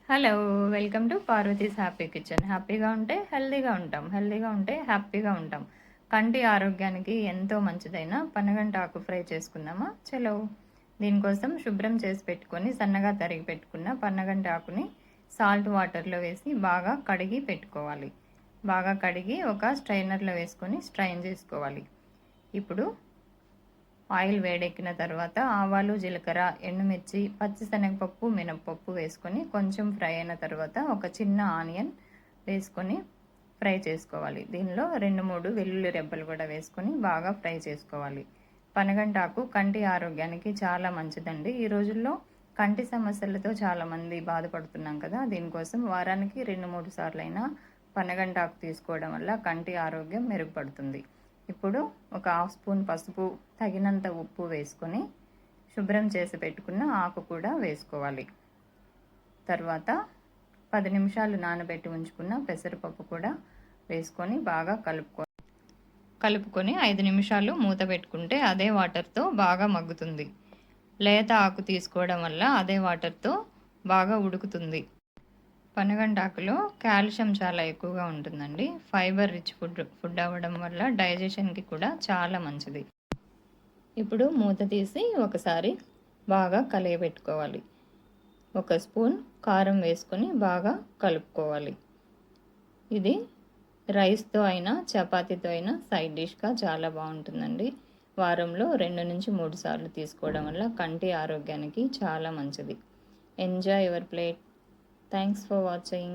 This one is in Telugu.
Hello, welcome to Parvati's happy kitchen. హ్యాపీగా ఉంటే హెల్తీగా ఉంటాం, హెల్తీగా ఉంటే హ్యాపీగా ఉంటాం. కంటి ఆరోగ్యానికి ఎంతో మంచిదైన పనగంట ఆకు ఫ్రై చేసుకుందామా? చలో. దీనికోసం శుభ్రం చేసి పెట్టుకొని సన్నగా తరిగి పెట్టుకున్న పన్నగంట ఆకుని సాల్ట్ వాటర్లో వేసి బాగా కడిగి పెట్టుకోవాలి. బాగా కడిగి ఒక స్ట్రైనర్లో వేసుకొని స్ట్రైన్ చేసుకోవాలి. ఇప్పుడు ఆయిల్ వేడెక్కిన తర్వాత ఆవాలు, జీలకర్ర, ఎండుమిర్చి, పచ్చిశనగపప్పు, మినపప్పు వేసుకొని కొంచెం ఫ్రై అయిన తర్వాత ఒక చిన్న ఆనియన్ వేసుకొని ఫ్రై చేసుకోవాలి. దీనిలో 2-3 వెల్లుల్లి రెబ్బలు కూడా వేసుకొని బాగా ఫ్రై చేసుకోవాలి. పనగంటాకు కంటి ఆరోగ్యానికి చాలా మంచిదండి. ఈ రోజుల్లో కంటి సమస్యలతో చాలామంది బాధపడుతున్నాం కదా. దీనికోసం వారానికి 2-3 సార్లైనా పనగంటాకు తీసుకోవడం వల్ల కంటి ఆరోగ్యం మెరుగుపడుతుంది. ఇప్పుడు ఒక 1/2 స్పూన్ పసుపు, తగినంత ఉప్పు వేసుకొని శుభ్రం చేసి పెట్టుకున్న ఆకు కూడా వేసుకోవాలి. తర్వాత 10 నిమిషాలు నానబెట్టి ఉంచుకున్న పెసరపప్పు కూడా వేసుకొని బాగా కలుపుకొని 5 నిమిషాలు మూత పెట్టుకుంటే అదే వాటర్తో బాగా మగ్గుతుంది. లేత ఆకు తీసుకోవడం వల్ల అదే వాటర్తో బాగా ఉడుకుతుంది. పనగంటాకులో కాల్షియం చాలా ఎక్కువగా ఉంటుందండి. ఫైబర్ రిచ్ ఫుడ్ అవ్వడం వల్ల డైజెషన్కి కూడా చాలా మంచిది. ఇప్పుడు మూత తీసి ఒకసారి బాగా కలియబెట్టుకోవాలి. 1 స్పూన్ కారం వేసుకొని బాగా కలుపుకోవాలి. ఇది రైస్తో అయినా చపాతీతో అయినా సైడ్ డిష్గా చాలా బాగుంటుందండి. వారంలో 2-3 సార్లు తీసుకోవడం వల్ల కంటి ఆరోగ్యానికి చాలా మంచిది. Enjoy your plate. Thanks for watching.